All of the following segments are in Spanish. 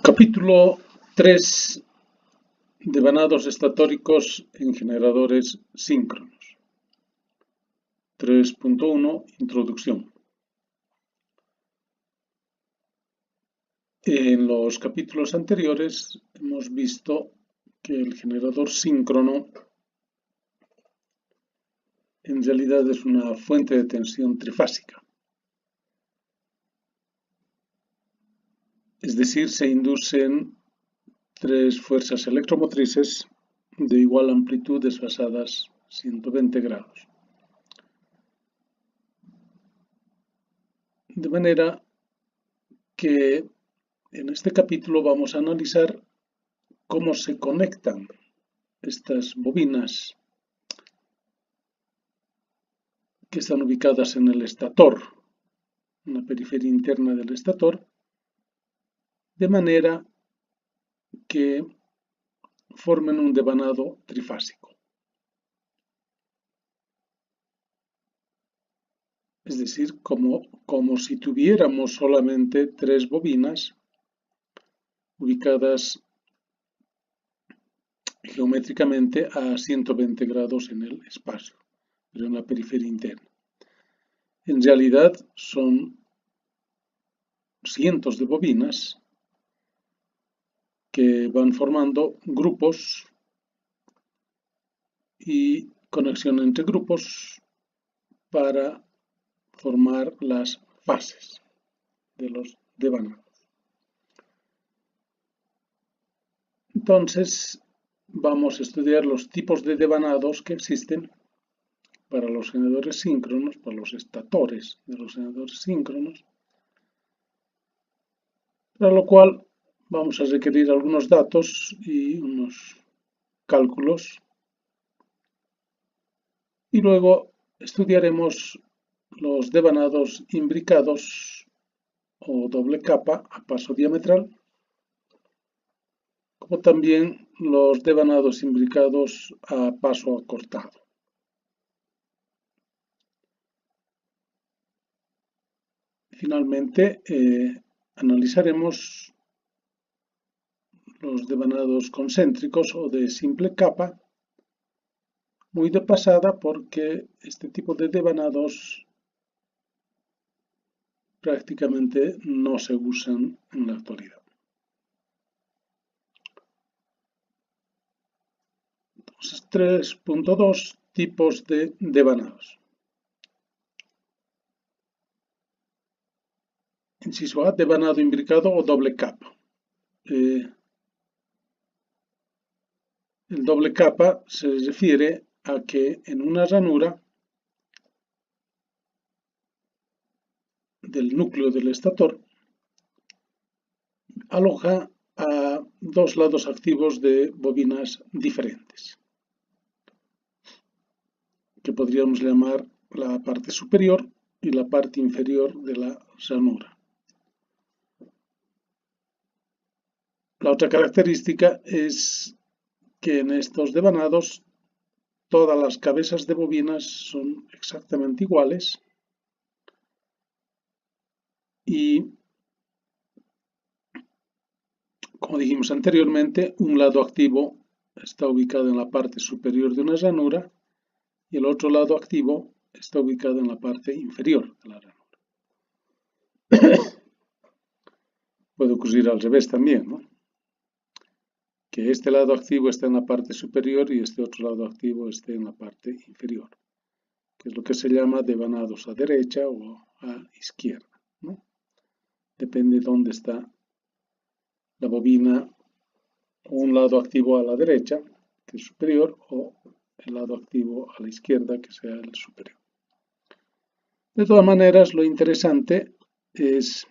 Capítulo 3. Devanados estatóricos en generadores síncronos. 3.1. Introducción. En los capítulos anteriores hemos visto que el generador síncrono en realidad es una fuente de tensión trifásica. Es decir, se inducen tres fuerzas electromotrices de igual amplitud desfasadas 120 grados. De manera que en este capítulo vamos a analizar cómo se conectan estas bobinas que están ubicadas en el estator, en la periferia interna del estator, de manera que formen un devanado trifásico. Es decir, como si tuviéramos solamente tres bobinas ubicadas geométricamente a 120 grados en el espacio, pero en la periferia interna. En realidad son cientos de bobinas que van formando grupos y conexión entre grupos para formar las fases de los devanados. Entonces, vamos a estudiar los tipos de devanados que existen para los generadores síncronos, para los estatores de los generadores síncronos, para lo cual vamos a requerir algunos datos y unos cálculos. Y luego estudiaremos los devanados imbricados o doble capa a paso diametral, como también los devanados imbricados a paso acortado. Finalmente, analizaremos los devanados concéntricos o de simple capa, muy de pasada porque este tipo de devanados prácticamente no se usan en la actualidad. Entonces, 3.2 tipos de devanados. Inciso A, devanado imbricado o doble capa. El doble capa se refiere a que en una ranura del núcleo del estator aloja a dos lados activos de bobinas diferentes, que podríamos llamar la parte superior y la parte inferior de la ranura. La otra característica es que en estos devanados todas las cabezas de bobinas son exactamente iguales y, como dijimos anteriormente, un lado activo está ubicado en la parte superior de una ranura y el otro lado activo está ubicado en la parte inferior de la ranura. Puede ocurrir al revés también, ¿no? Que este lado activo esté en la parte superior y este otro lado activo esté en la parte inferior, que es lo que se llama devanados a derecha o a izquierda, ¿no? Depende de dónde está la bobina, un lado activo a la derecha, que es superior, o el lado activo a la izquierda, que sea el superior. De todas maneras, lo interesante es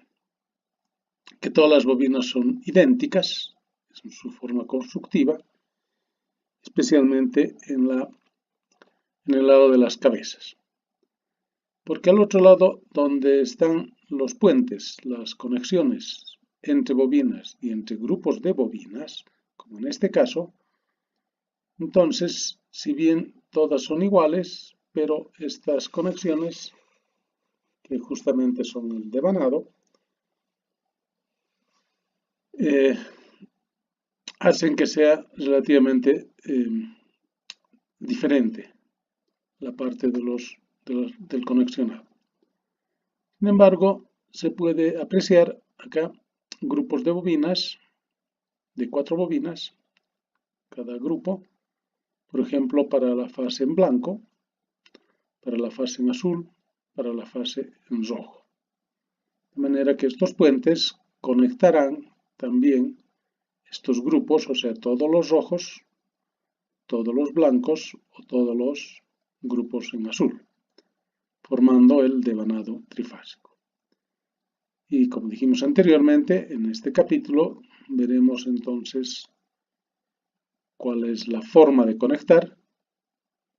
que todas las bobinas son idénticas en su forma constructiva, especialmente en el lado de las cabezas. Porque al otro lado, donde están los puentes, las conexiones entre bobinas y entre grupos de bobinas, como en este caso, entonces, si bien todas son iguales, pero estas conexiones, que justamente son el devanado, hacen que sea relativamente diferente la parte del conexionado. Sin embargo, se puede apreciar acá grupos de bobinas, de 4 bobinas, cada grupo, por ejemplo, para la fase en blanco, para la fase en azul, para la fase en rojo. De manera que estos puentes conectarán también estos grupos, o sea, todos los rojos, todos los blancos o todos los grupos en azul, formando el devanado trifásico. Y como dijimos anteriormente, en este capítulo veremos entonces cuál es la forma de conectar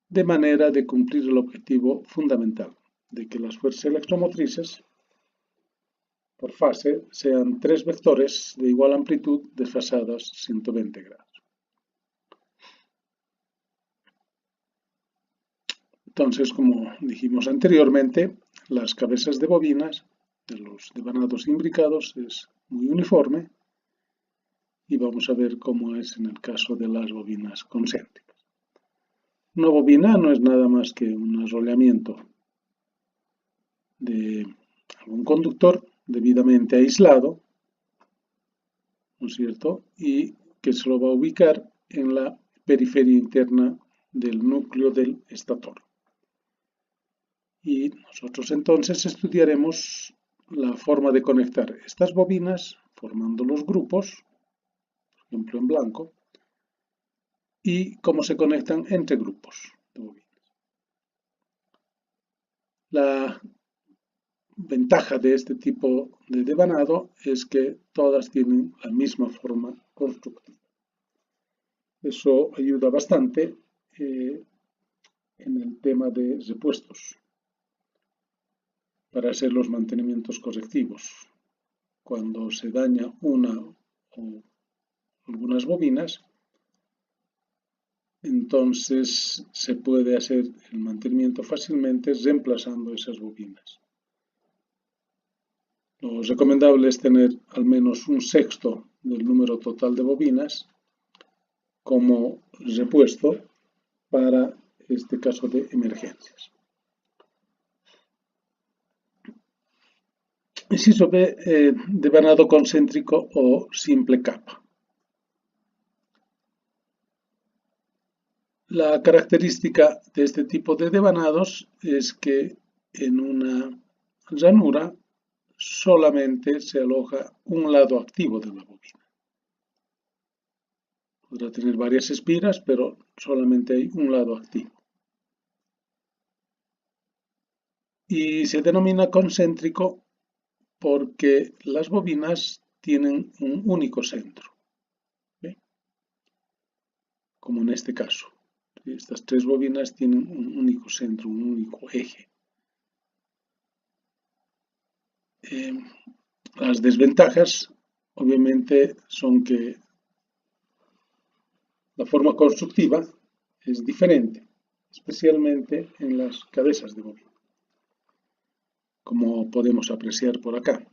de manera de cumplir el objetivo fundamental, de que las fuerzas electromotrices por fase sean 3 vectores de igual amplitud desfasadas 120 grados. Entonces, como dijimos anteriormente, las cabezas de bobinas de los devanados imbricados es muy uniforme y vamos a ver cómo es en el caso de las bobinas concéntricas. Una bobina no es nada más que un arrollamiento de algún conductor debidamente aislado, ¿no es cierto? Y que se lo va a ubicar en la periferia interna del núcleo del estator. Y nosotros entonces estudiaremos la forma de conectar estas bobinas formando los grupos, por ejemplo en blanco, y cómo se conectan entre grupos de bobinas. La ventaja de este tipo de devanado es que todas tienen la misma forma constructiva. Eso ayuda bastante en el tema de repuestos para hacer los mantenimientos correctivos. Cuando se daña una o algunas bobinas, entonces se puede hacer el mantenimiento fácilmente reemplazando esas bobinas. Lo recomendable es tener al menos 1/6 del número total de bobinas como repuesto para este caso de emergencias. Inciso B, devanado concéntrico o simple capa. La característica de este tipo de devanados es que en una ranura solamente se aloja un lado activo de la bobina. Podrá tener varias espiras, pero solamente hay un lado activo. Y se denomina concéntrico porque las bobinas tienen un único centro, ¿sí? Como en este caso. Estas 3 bobinas tienen un único centro, un único eje. Las desventajas, obviamente, son que la forma constructiva es diferente, especialmente en las cabezas de bobina, como podemos apreciar por acá.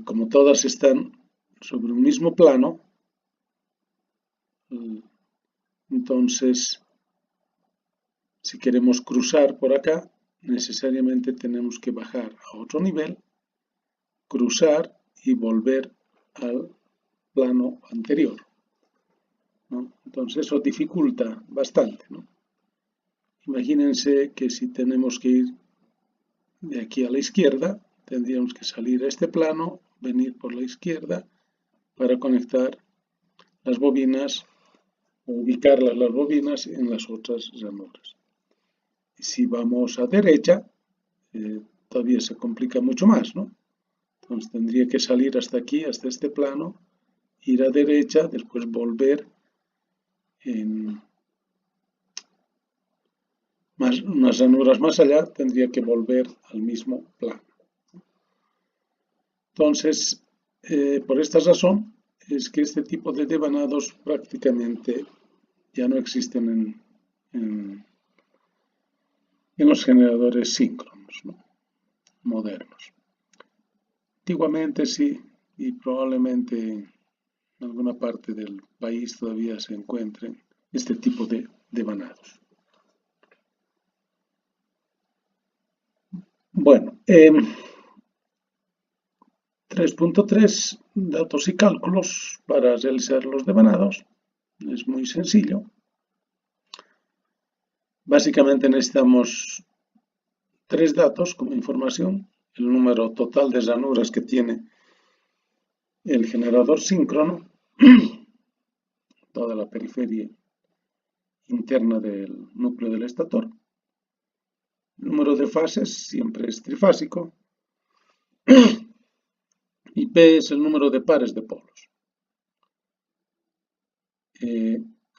Como todas están sobre un mismo plano, entonces, si queremos cruzar por acá, necesariamente tenemos que bajar a otro nivel, cruzar y volver al plano anterior, ¿no? Entonces eso dificulta bastante, ¿no? Imagínense que si tenemos que ir de aquí a la izquierda, tendríamos que salir a este plano, venir por la izquierda para conectar las bobinas o ubicar las bobinas en las otras ranuras. Y si vamos a derecha, todavía se complica mucho más, ¿no? Entonces tendría que salir hasta aquí, hasta este plano, ir a derecha, después volver en unas ranuras más allá, tendría que volver al mismo plano. Entonces, por esta razón, es que este tipo de devanados prácticamente ya no existen en los generadores síncronos, ¿no? Modernos. Antiguamente sí, y probablemente en alguna parte del país todavía se encuentren este tipo de devanados. Bueno, 3.3, datos y cálculos para realizar los devanados. Es muy sencillo. Básicamente necesitamos 3 datos como información: el número total de ranuras que tiene el generador síncrono, toda la periferia interna del núcleo del estator. El número de fases siempre es trifásico. Y P es el número de pares de polos.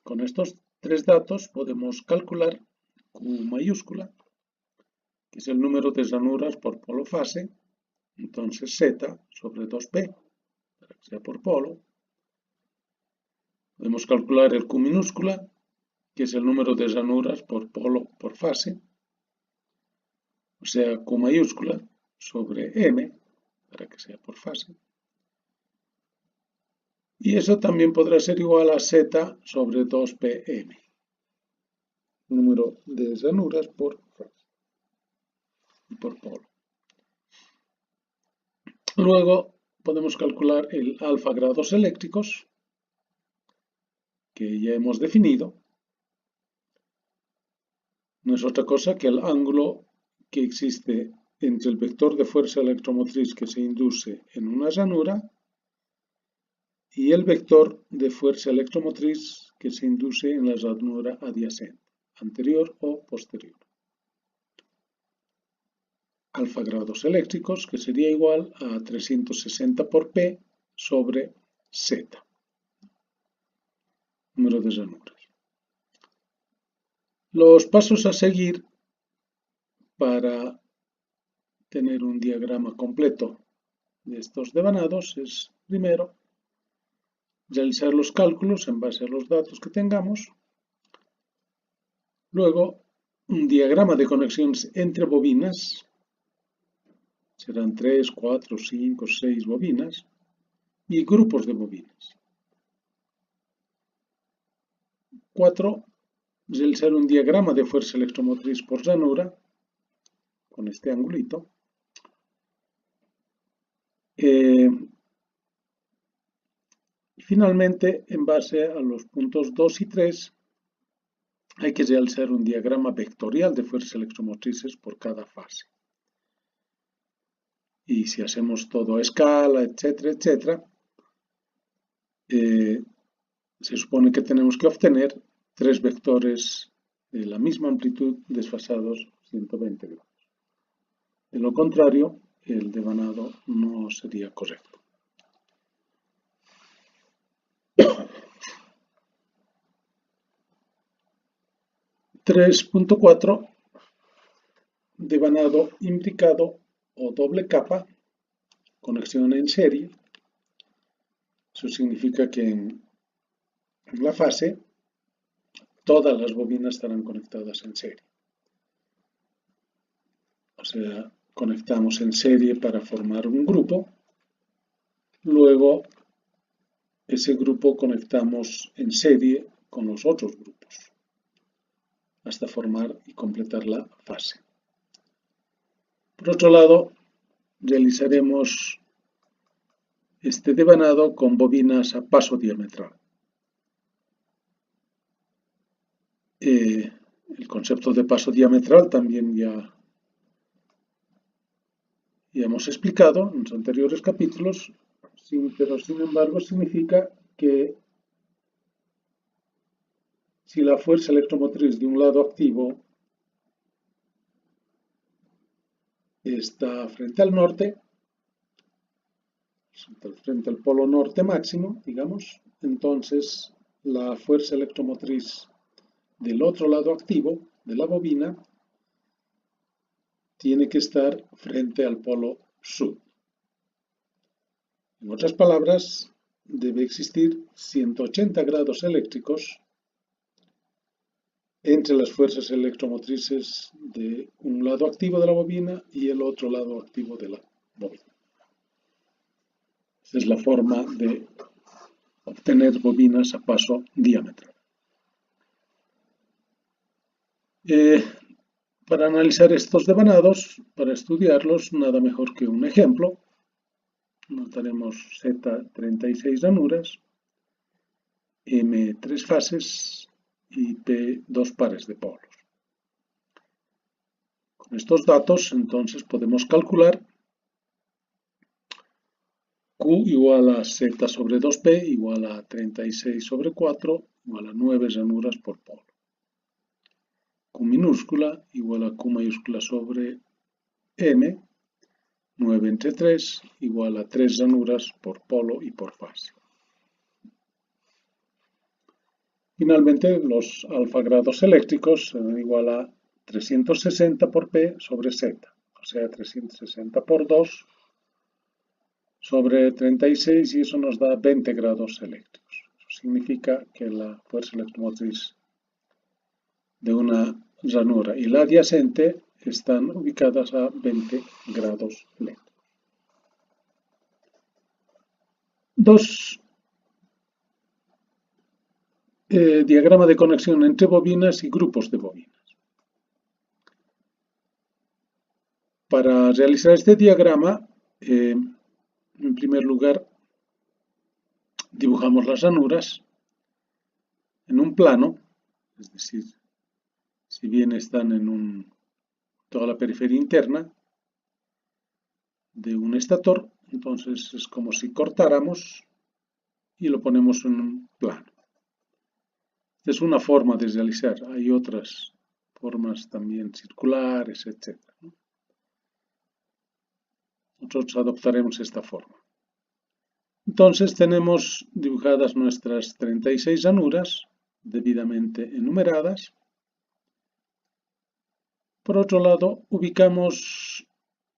Con estos 3 datos podemos calcular Q mayúscula, que es el número de ranuras por polo fase, entonces Z sobre 2P, para que sea por polo. Podemos calcular el Q minúscula, que es el número de ranuras por polo por fase, o sea, Q mayúscula sobre M, para que sea por fase. Y eso también podrá ser igual a Z sobre 2PM, número de ranuras por fase y por polo. Luego podemos calcular el alfa grados eléctricos, que ya hemos definido. No es otra cosa que el ángulo que existe entre el vector de fuerza electromotriz que se induce en una ranura y el vector de fuerza electromotriz que se induce en la ranura adyacente, anterior o posterior. Alfa grados eléctricos, que sería igual a 360 por P sobre Z, número de ranuras. Los pasos a seguir para tener un diagrama completo de estos devanados es, primero, realizar los cálculos en base a los datos que tengamos. Luego, un diagrama de conexiones entre bobinas. Serán 3, 4, 5, 6 bobinas. Y grupos de bobinas. 4. Realizar un diagrama de fuerza electromotriz por ranura, con este angulito. Y finalmente, en base a los puntos 2 y 3, hay que realizar un diagrama vectorial de fuerzas electromotrices por cada fase. Y si hacemos todo a escala, etcétera, etcétera, se supone que tenemos que obtener 3 vectores de la misma amplitud desfasados 120 grados. De lo contrario, el devanado no sería correcto. (3.4) Devanado imbricado o doble capa, conexión en serie. Eso significa que en la fase todas las bobinas estarán conectadas en serie. O sea, conectamos en serie para formar un grupo. Luego, ese grupo conectamos en serie con los otros grupos, hasta formar y completar la fase. Por otro lado, realizaremos este devanado con bobinas a paso diametral. El concepto de paso diametral también ya hemos explicado en los anteriores capítulos, pero sin embargo significa que si la fuerza electromotriz de un lado activo está frente al norte, frente al polo norte máximo, digamos, entonces la fuerza electromotriz del otro lado activo de la bobina tiene que estar frente al polo sur. En otras palabras, debe existir 180 grados eléctricos entre las fuerzas electromotrices de un lado activo de la bobina y el otro lado activo de la bobina. Esta es la forma de obtener bobinas a paso diametral. Para analizar estos devanados, para estudiarlos, nada mejor que un ejemplo. Notaremos Z 36 ranuras, M 3 fases y P 2 pares de polos. Con estos datos, entonces, podemos calcular Q igual a Z sobre 2P igual a 36 sobre 4 igual a 9 ranuras por polo. Q minúscula igual a Q mayúscula sobre M, 9 entre 3 igual a 3 ranuras por polo y por fase. Finalmente, los alfa grados eléctricos serán igual a 360 por P sobre Z, o sea, 360 por 2 sobre 36 y eso nos da 20 grados eléctricos. Eso significa que la fuerza electromotriz de una ranura y la adyacente están ubicadas a 20 grados eléctricos. Diagrama de conexión entre bobinas y grupos de bobinas. Para realizar este diagrama, en primer lugar, dibujamos las ranuras en un plano, es decir, si bien están en toda la periferia interna de un estator, entonces es como si cortáramos y lo ponemos en un plano. Esta es una forma de realizar, hay otras formas también circulares, etc. Nosotros adoptaremos esta forma. Entonces tenemos dibujadas nuestras 36 ranuras, debidamente enumeradas. Por otro lado, ubicamos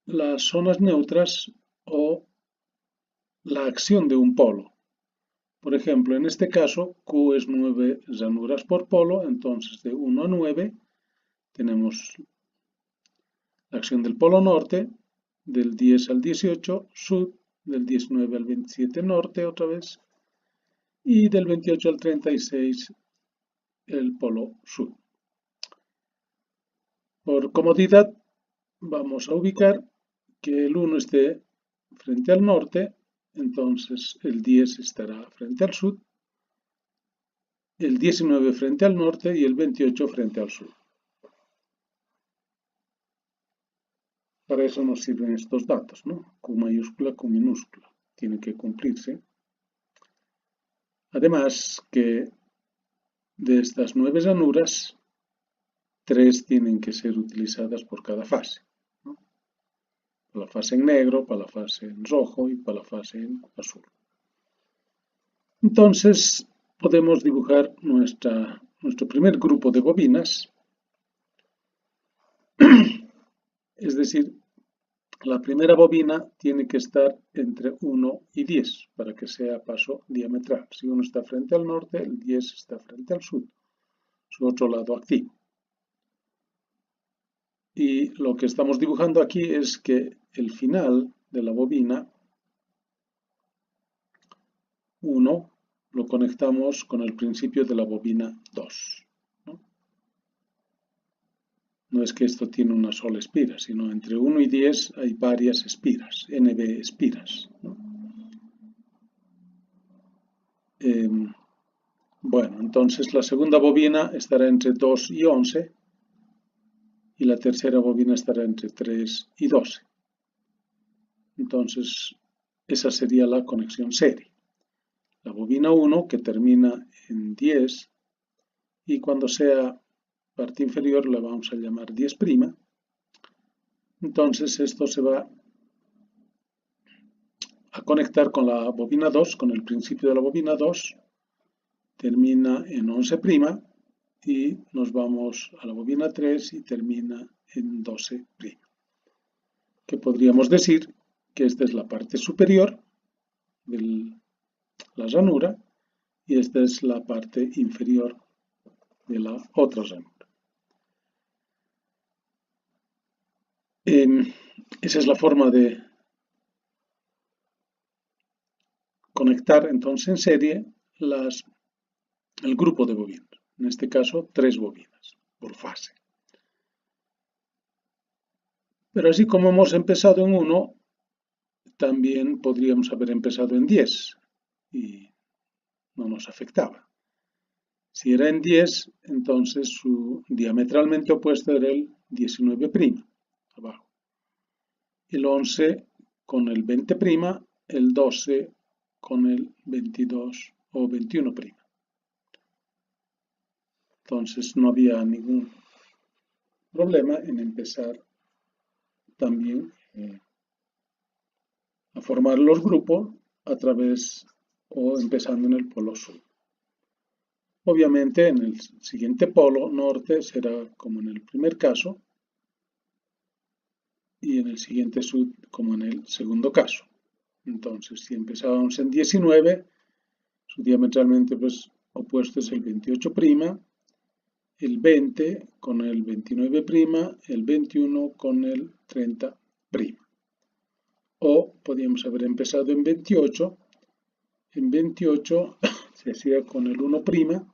las zonas neutras o la acción de un polo. Por ejemplo, en este caso, Q es 9 ranuras por polo, entonces de 1 a 9 tenemos la acción del polo norte, del 10 al 18 sud, del 19 al 27 norte otra vez, y del 28 al 36 el polo sur. Por comodidad vamos a ubicar que el 1 esté frente al norte, entonces el 10 estará frente al sur, el 19 frente al norte y el 28 frente al sur. Para eso nos sirven estos datos, ¿no? Q mayúscula, Q minúscula. Tiene que cumplirse. Además que de estas 9 ranuras, 3 tienen que ser utilizadas por cada fase, ¿no? Para la fase en negro, para la fase en rojo y para la fase en azul. Entonces podemos dibujar nuestro primer grupo de bobinas, es decir, la primera bobina tiene que estar entre 1 y 10 para que sea paso diametral. Si 1 está frente al norte, el 10 está frente al sur, su otro lado activo. Y lo que estamos dibujando aquí es que el final de la bobina 1 lo conectamos con el principio de la bobina 2. No es que esto tiene una sola espira, sino entre 1 y 10 hay varias espiras, NB espiras, ¿no? Bueno, entonces la segunda bobina estará entre 2 y 11 y la tercera bobina estará entre 3 y 12. Entonces, esa sería la conexión serie. La bobina 1 que termina en 10 y cuando sea parte inferior la vamos a llamar 10'. Entonces esto se va a conectar con la bobina 2, con el principio de la bobina 2, termina en 11' y nos vamos a la bobina 3 y termina en 12'. Que podríamos decir que esta es la parte superior de la ranura y esta es la parte inferior de la otra ranura. Esa es la forma de conectar entonces en serie el grupo de bobinas. En este caso, 3 bobinas por fase. Pero así como hemos empezado en 1, también podríamos haber empezado en 10 y no nos afectaba. Si era en 10, entonces su diametralmente opuesto era el 19', abajo. El 11 con el 20', el 12 con el 22 o 21'. Entonces no había ningún problema en empezar también a formar los grupos a través o empezando en el polo sur. Obviamente en el siguiente polo norte será como en el primer caso y en el siguiente sur como en el segundo caso. Entonces si empezábamos en 19, su diametralmente pues, opuesto es el 28', el 20 con el 29', el 21 con el 30'. O podríamos haber empezado en 28. En 28 se hacía con el 1',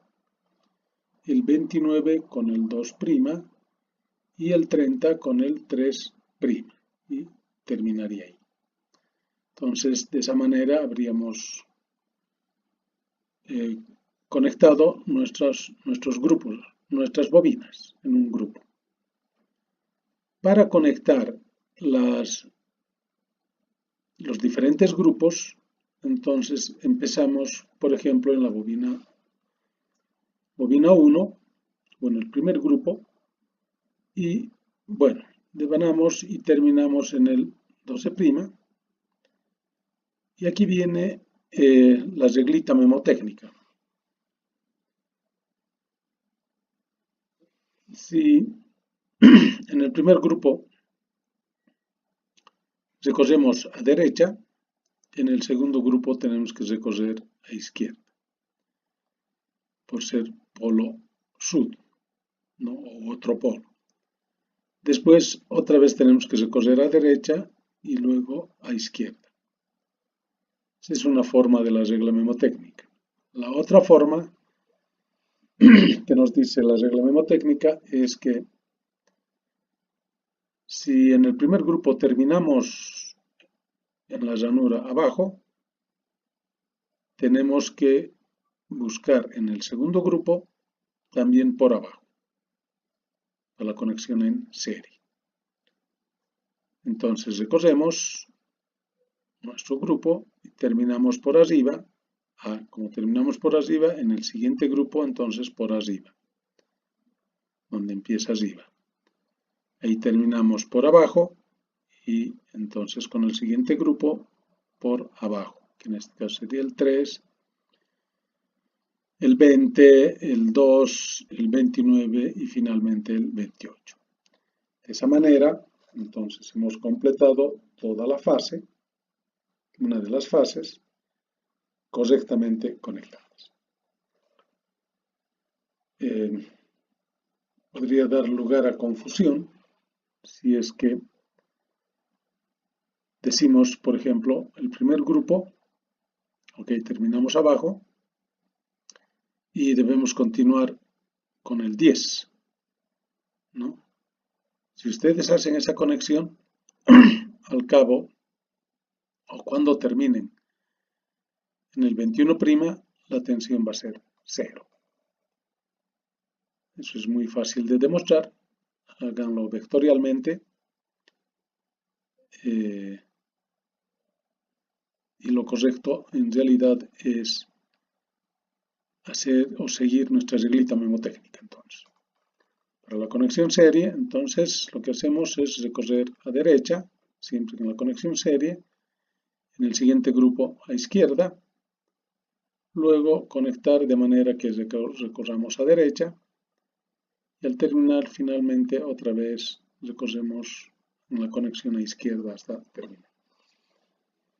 el 29 con el 2' y el 30 con el 3'. Y terminaría ahí. Entonces, de esa manera habríamos conectado nuestros grupos, nuestras bobinas en un grupo. Para conectar los diferentes grupos, entonces empezamos, por ejemplo, en la bobina 1, bueno, el primer grupo, y bueno, devanamos y terminamos en el 12', y aquí viene la reglita memotécnica. Si en el primer grupo recosemos a derecha, en el segundo grupo tenemos que recoser a izquierda, por ser polo sur, ¿no? O otro polo. Después, otra vez tenemos que recoser a derecha y luego a izquierda. Esa es una forma de la regla memotécnica. La otra forma que nos dice la regla memotécnica es que si en el primer grupo terminamos en la llanura abajo, tenemos que buscar en el segundo grupo también por abajo, para la conexión en serie. Entonces recosemos nuestro grupo y terminamos por arriba. Como terminamos por arriba, en el siguiente grupo entonces por arriba, donde empieza arriba. Ahí terminamos por abajo y entonces con el siguiente grupo por abajo, que en este caso sería el 3, el 20, el 2, el 29 y finalmente el 28. De esa manera, entonces hemos completado toda la fase, una de las fases, correctamente conectadas. Podría dar lugar a confusión si es que decimos, por ejemplo, el primer grupo, ok, terminamos abajo y debemos continuar con el 10, ¿no? Si ustedes hacen esa conexión, al cabo, o cuando terminen en el 21', la tensión va a ser 0. Eso es muy fácil de demostrar. Háganlo vectorialmente. Y lo correcto en realidad es hacer o seguir nuestra reglita memotécnica. Entonces, para la conexión serie, entonces lo que hacemos es recorrer a derecha, siempre en la conexión serie, en el siguiente grupo a izquierda, luego conectar de manera que recorramos a derecha y al terminar finalmente otra vez recorremos en la conexión a izquierda hasta terminar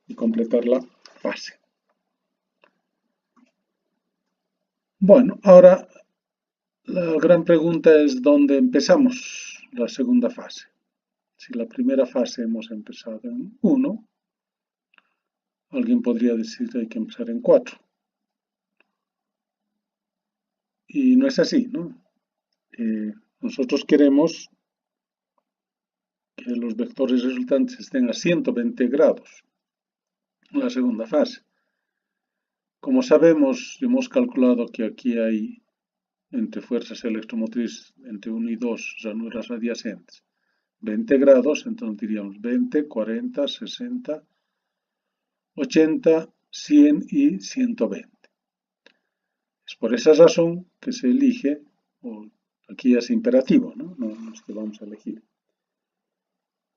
y completar la fase. Bueno, ahora la gran pregunta es ¿dónde empezamos la segunda fase? Si la primera fase hemos empezado en 1, Alguien podría decir que hay que empezar en 4. Y no es así, ¿no? Nosotros queremos que los vectores resultantes estén a 120 grados en la segunda fase. Como sabemos, hemos calculado que aquí hay entre fuerzas electromotrices entre 1 y 2 ranuras adyacentes 20 grados, entonces diríamos 20, 40, 60, 80, 100 y 120. Es por esa razón que se elige, o aquí es imperativo, ¿no? No es que vamos a elegir.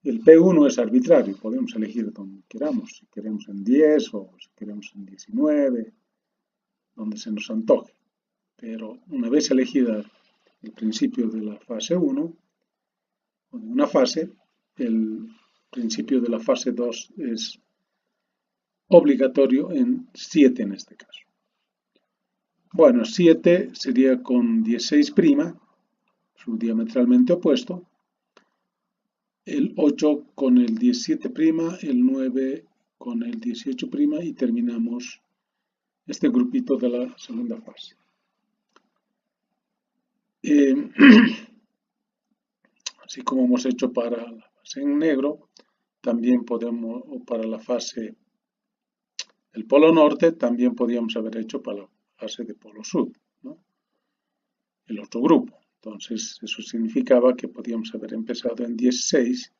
El P1 es arbitrario, podemos elegir donde queramos, si queremos en 10 o si queremos en 19, donde se nos antoje. Pero una vez elegida el principio de la fase 1, o de una fase, el principio de la fase 2 es obligatorio en 7 en este caso. Bueno, 7 sería con 16', su diametralmente opuesto, el 8 con el 17', el 9 con el 18', y terminamos este grupito de la segunda fase. Así como hemos hecho para la fase en negro, también podemos, o para la fase del polo norte, también podíamos haber hecho para la fase de polo sur, ¿no? El otro grupo. Entonces, eso significaba que podíamos haber empezado en 16,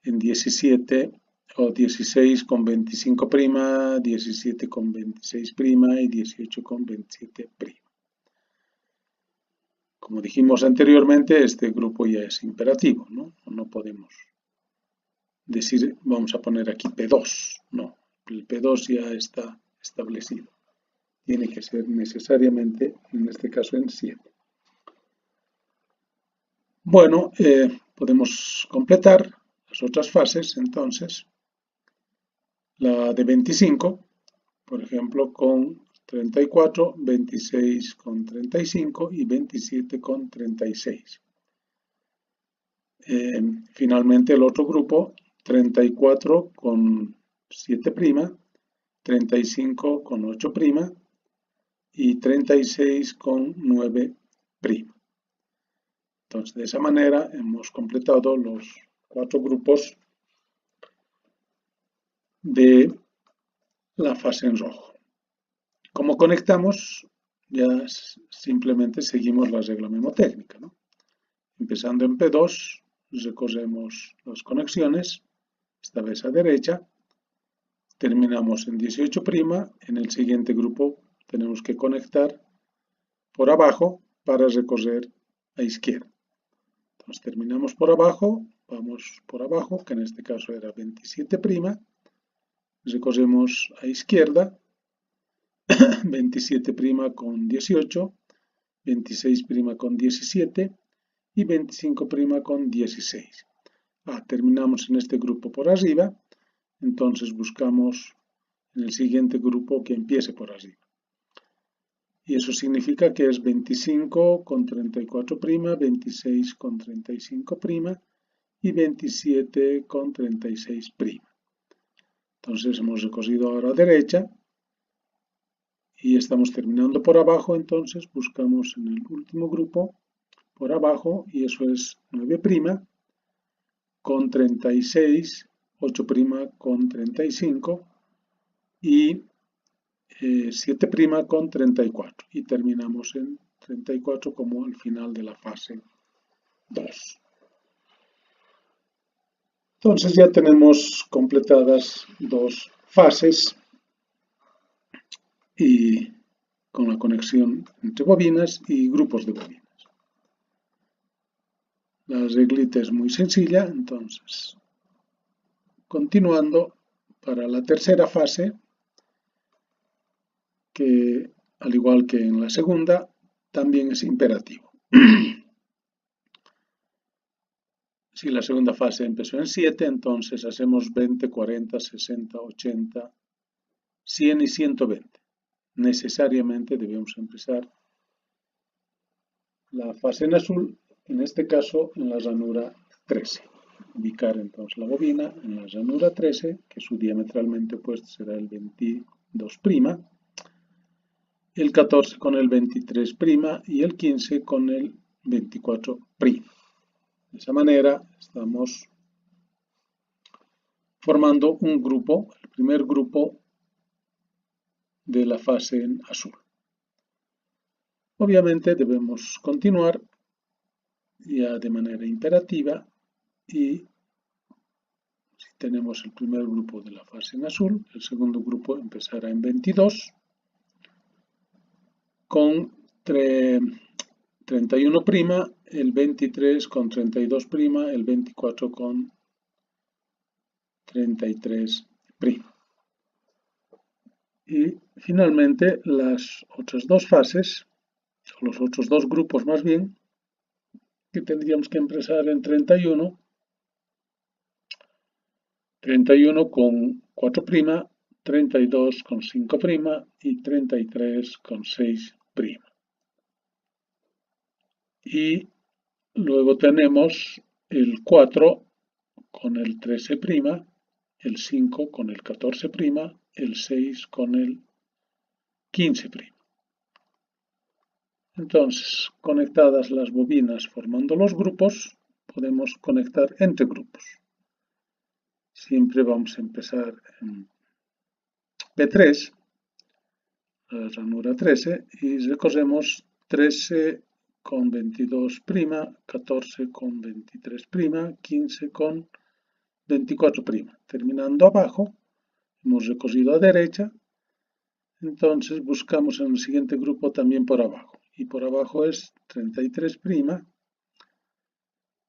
en 17 o 16 con 25', 17 con 26' y 18 con 27'. Como dijimos anteriormente, este grupo ya es imperativo, ¿no? No podemos decir, vamos a poner aquí P2, no, el P2 ya está establecido. Tiene que ser necesariamente, en este caso, en 7. Bueno, podemos completar las otras fases, entonces. La de 25, por ejemplo, con 34, 26 con 35 y 27 con 36. Finalmente el otro grupo, 34 con 7', 35 con 8', y 36 con 9'. Entonces, de esa manera hemos completado los 4 grupos de la fase en rojo. Como conectamos, ya simplemente seguimos la regla memotécnica, ¿no? Empezando en P2, recorremos las conexiones, esta vez a derecha, terminamos en 18', en el siguiente grupo tenemos que conectar por abajo para recorrer a izquierda. Entonces terminamos por abajo, vamos por abajo, que en este caso era 27', recorremos a izquierda, 27' con 18, 26' con 17 y 25' con 16. Terminamos en este grupo por arriba, entonces buscamos en el siguiente grupo que empiece por arriba. Y eso significa que es 25 con 34', 26 con 35', y 27 con 36'. Entonces hemos recorrido ahora a derecha y estamos terminando por abajo, entonces buscamos en el último grupo por abajo y eso es 9' con 36, 8' con 35 y 7' con 34 y terminamos en 34 como el final de la fase 2. Entonces ya tenemos completadas 2 fases y con la conexión entre bobinas y grupos de bobinas. La reglita es muy sencilla, entonces continuando para la tercera fase, que al igual que en la segunda, también es imperativo. Si la segunda fase empezó en 7, entonces hacemos 20, 40, 60, 80, 100 y 120. Necesariamente debemos empezar la fase en azul, en este caso en la ranura 13. ubicar entonces la bobina en la ranura 13, que su diametralmente opuesto será el 22', el 14 con el 23' y el 15 con el 24'. De esa manera estamos formando un grupo, el primer grupo de la fase en azul. Obviamente debemos continuar ya de manera imperativa y si tenemos el primer grupo de la fase en azul, el segundo grupo empezará en 22 con 31', el 23 con 32', el 24 con 33'. Y finalmente las otras dos fases, o los otros dos grupos más bien, que tendríamos que empezar en 31 con 4', 32 con 5' y 33 con 6'. Y luego tenemos el 4 con el 13', el 5 con el 14', el 6 con el 15'. Entonces, conectadas las bobinas formando los grupos, podemos conectar entre grupos. Siempre vamos a empezar en P3, la ranura 13, y recorremos 13 con 22', 14 con 23', 15 con 24'. Terminando abajo, hemos recorrido a derecha, entonces buscamos en el siguiente grupo también por abajo. Y por abajo es 33'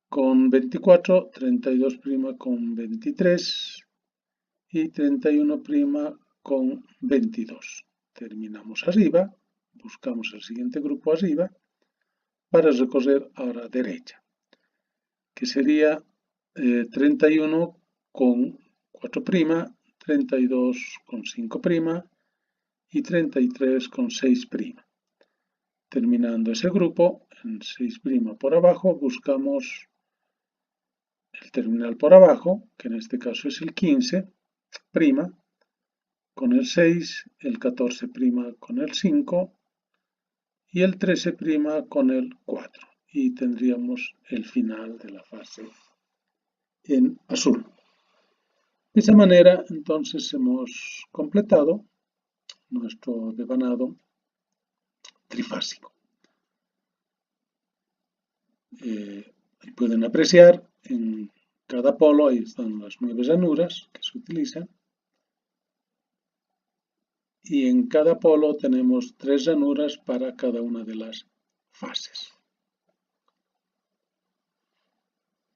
con 24, 32' con 23 y 31' con 22. Terminamos arriba, buscamos el siguiente grupo arriba para recorrer ahora a derecha, que sería 31 con 4', 32 con 5' y 33 con 6'. Terminando ese grupo, en 6' por abajo, buscamos el terminal por abajo, que en este caso es el 15', con el 6, el 14' con el 5 y el 13' con el 4. Y tendríamos el final de la fase en azul. De esa manera, entonces, hemos completado nuestro devanado trifásico. Ahí pueden apreciar en cada polo, ahí están las 9 ranuras que se utilizan. Y en cada polo tenemos 3 ranuras para cada una de las fases.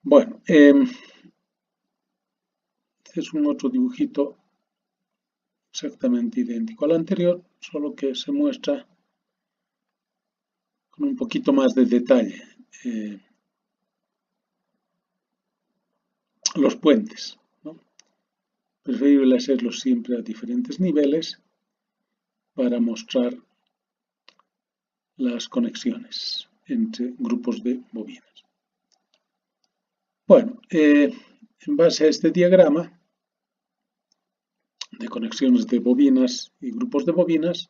Bueno, este es un otro dibujito exactamente idéntico al anterior, solo que se muestra con un poquito más de detalle los puentes, ¿no? Preferible hacerlos siempre a diferentes niveles para mostrar las conexiones entre grupos de bobinas. Bueno, en base a este diagrama de conexiones de bobinas y grupos de bobinas,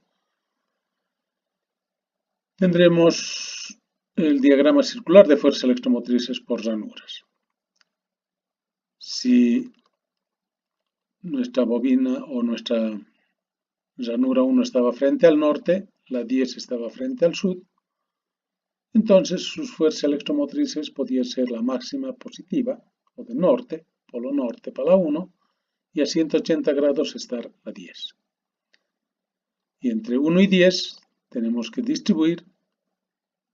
tendremos el diagrama circular de fuerzas electromotrices por ranuras. Si nuestra bobina o nuestra ranura 1 estaba frente al norte, la 10 estaba frente al sur, entonces sus fuerzas electromotrices podían ser la máxima positiva o de norte, polo norte para la 1, y a 180 grados estar la 10. Y entre 1 y 10 tenemos que distribuir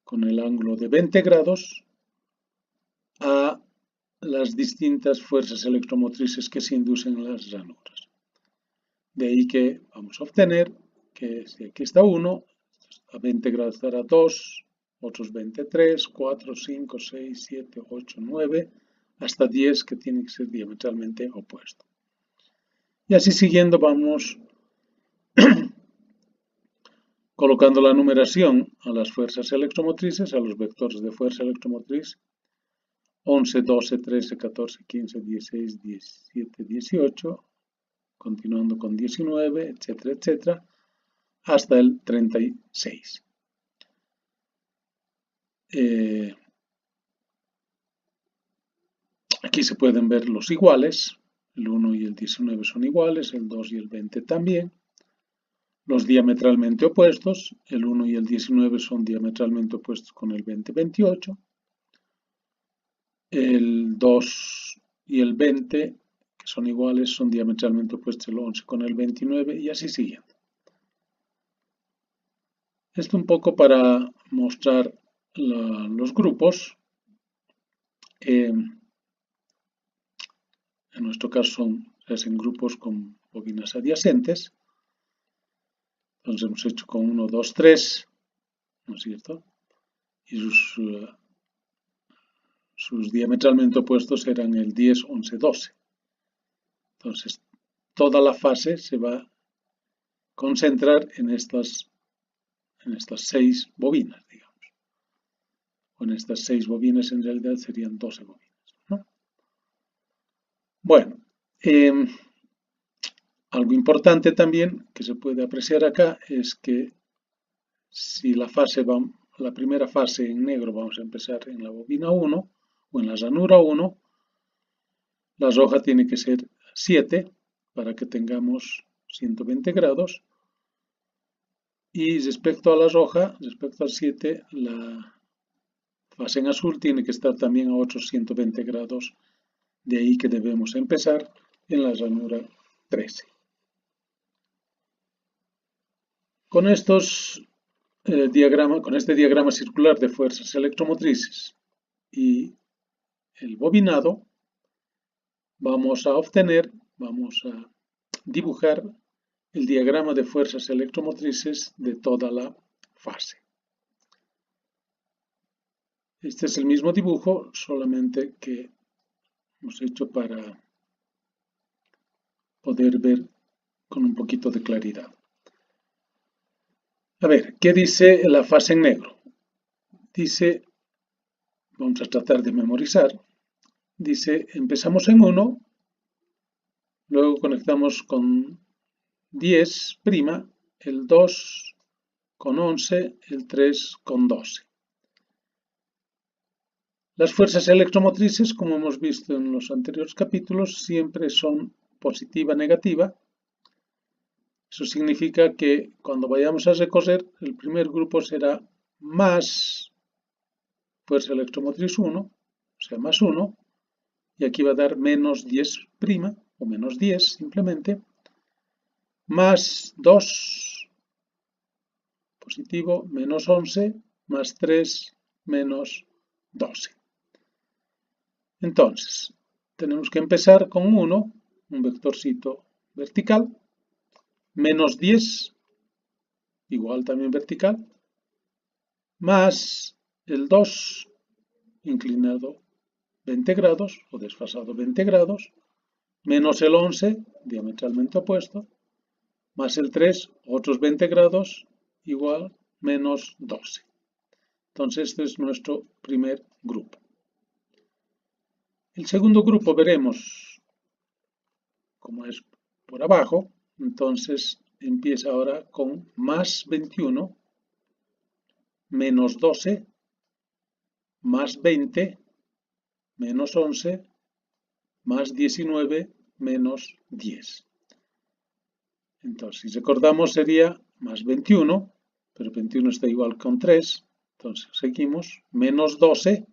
con el ángulo de 20 grados a las distintas fuerzas electromotrices que se inducen en las ranuras. De ahí que vamos a obtener que si aquí está 1, a 20 grados estará 2, otros 23, 4, 5, 6, 7, 8, 9, hasta 10 que tiene que ser diametralmente opuesto. Y así siguiendo vamos colocando la numeración a las fuerzas electromotrices, a los vectores de fuerza electromotriz 11, 12, 13, 14, 15, 16, 17, 18, continuando con 19, etcétera, etcétera, hasta el 36. Aquí se pueden ver los iguales, el 1 y el 19 son iguales, el 2 y el 20 también. Los diametralmente opuestos, el 1 y el 19 son diametralmente opuestos con el 20 y 28. El 2 y el 20, que son iguales, son diametralmente opuestos el 11 con el 29 y así siguiendo. Esto un poco para mostrar los grupos. En nuestro caso se hacen grupos con bobinas adyacentes. Entonces hemos hecho con 1, 2, 3, ¿no es cierto? Y sus diametralmente opuestos eran el 10, 11, 12. Entonces toda la fase se va a concentrar en estas 6 bobinas, digamos. O en estas 6 bobinas en realidad serían 12 bobinas, ¿no? Bueno, algo importante también que se puede apreciar acá es que si la primera fase en negro vamos a empezar en la bobina 1 o en la ranura 1, la roja tiene que ser 7 para que tengamos 120 grados. Y respecto a la roja, respecto al 7, la fase en azul tiene que estar también a otros 120 grados. De ahí que debemos empezar en la ranura 13. Con este diagrama circular de fuerzas electromotrices y el bobinado, vamos a dibujar el diagrama de fuerzas electromotrices de toda la fase. Este es el mismo dibujo, solamente que hemos hecho para poder ver con un poquito de claridad. A ver, ¿qué dice la fase en negro? Dice, vamos a tratar de memorizar, dice, empezamos en 1, luego conectamos con 10', el 2 con 11, el 3 con 12. Las fuerzas electromotrices, como hemos visto en los anteriores capítulos, siempre son positiva-negativa. Eso significa que cuando vayamos a recorrer, el primer grupo será más fuerza electromotriz 1, o sea, más 1, y aquí va a dar menos 10', o menos 10 simplemente, más 2, positivo, menos 11, más 3, menos 12. Entonces, tenemos que empezar con 1, un vectorcito vertical, menos 10, igual también vertical, más el 2, inclinado 20 grados o desfasado 20 grados, menos el 11, diametralmente opuesto, más el 3, otros 20 grados, igual menos 12. Entonces este es nuestro primer grupo. El segundo grupo veremos cómo es por abajo. Entonces empieza ahora con más 21, menos 12, más 20, menos 11, más 19, menos 10. Entonces, si recordamos, sería más 21, pero 21 está igual con 3. Entonces, seguimos, menos 12.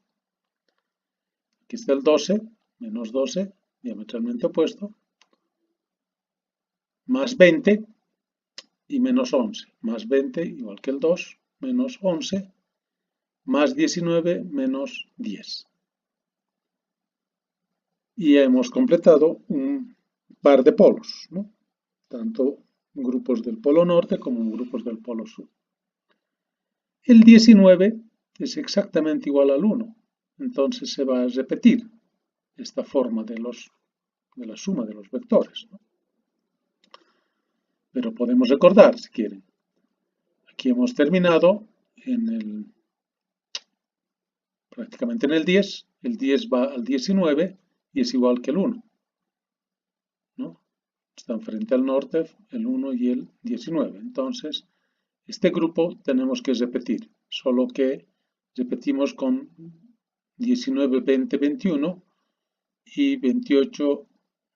Aquí está el 12, menos 12, diametralmente opuesto. Más 20 y menos 11. Más 20, igual que el 2, menos 11. Más 19, menos 10. Y hemos completado un par de polos, ¿no? Tanto grupos del polo norte como grupos del polo sur. El 19 es exactamente igual al 1, entonces se va a repetir esta forma de la suma de los vectores, ¿no? Pero podemos recordar, si quieren. Aquí hemos terminado prácticamente en el 10, el 10 va al 19 y es igual que el 1, ¿no? Están frente al norte el 1 y el 19. Entonces, este grupo tenemos que repetir, solo que repetimos con 19, 20, 21 y 28,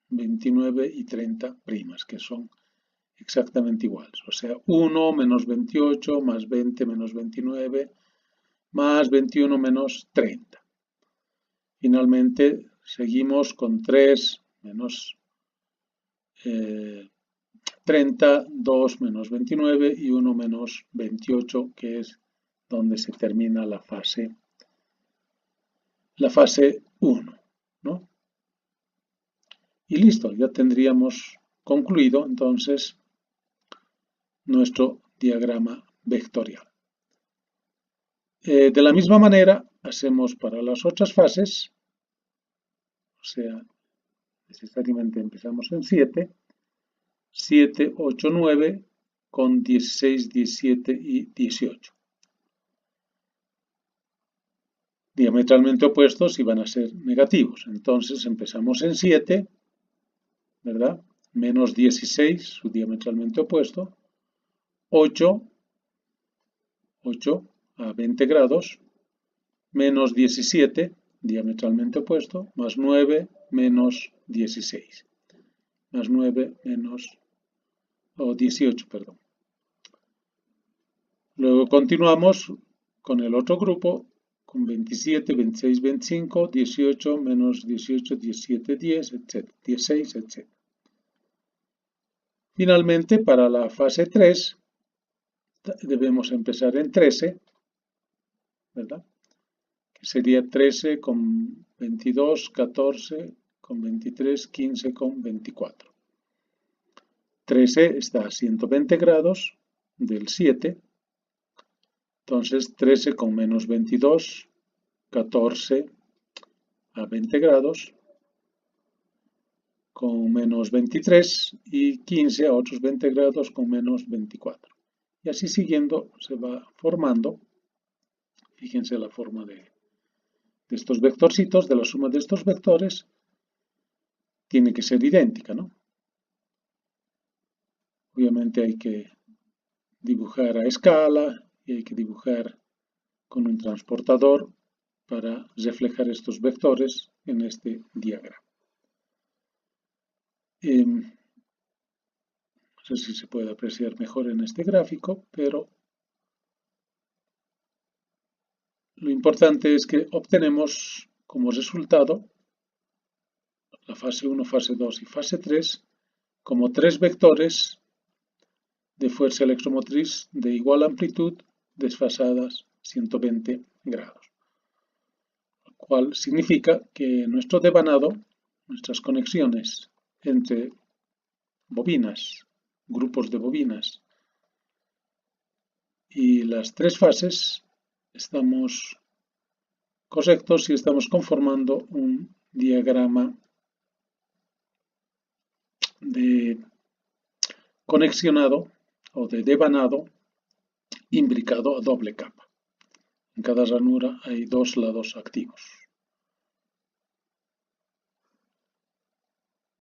29 y 30 primas, que son exactamente iguales. O sea, 1 menos 28 más 20 menos 29 más 21 menos 30. Finalmente, seguimos con 3 menos 30, 2 menos 29 y 1 menos 28, que es donde se termina la fase 1, ¿no? Y listo, ya tendríamos concluido entonces nuestro diagrama vectorial. De la misma manera, hacemos para las otras fases, o sea, necesariamente empezamos en 7, 7, 8, 9, con 16, 17 y 18. Diametralmente opuestos y van a ser negativos. Entonces empezamos en 7, ¿verdad? Menos 16, su diametralmente opuesto. 8 a 20 grados, menos 17, diametralmente opuesto, más 9, menos 16. Más 9, menos, 18, perdón. Luego continuamos con el otro grupo, con 27, 26, 25, 18, menos 18, 17, 10, etc. 16, etc. Finalmente, para la fase 3, debemos empezar en 13, ¿verdad? Que sería 13 con 22, 14 con 23, 15 con 24. 13 está a 120 grados del 7, entonces 13 con menos 22, 14 a 20 grados, con menos 23 y 15 a otros 20 grados con menos 24. Y así siguiendo se va formando, fíjense la forma de estos vectorcitos, de la suma de estos vectores, tiene que ser idéntica, ¿no? Obviamente hay que dibujar a escala y hay que dibujar con un transportador para reflejar estos vectores en este diagrama. No sé si se puede apreciar mejor en este gráfico, pero lo importante es que obtenemos como resultado la fase 1, fase 2 y fase 3 como 3 vectores de fuerza electromotriz de igual amplitud desfasadas 120 grados. Lo cual significa que nuestro devanado, nuestras conexiones entre bobinas, grupos de bobinas y las 3 fases estamos correctos y estamos conformando un diagrama de conexionado o de devanado imbricado a doble capa. En cada ranura hay 2 lados activos.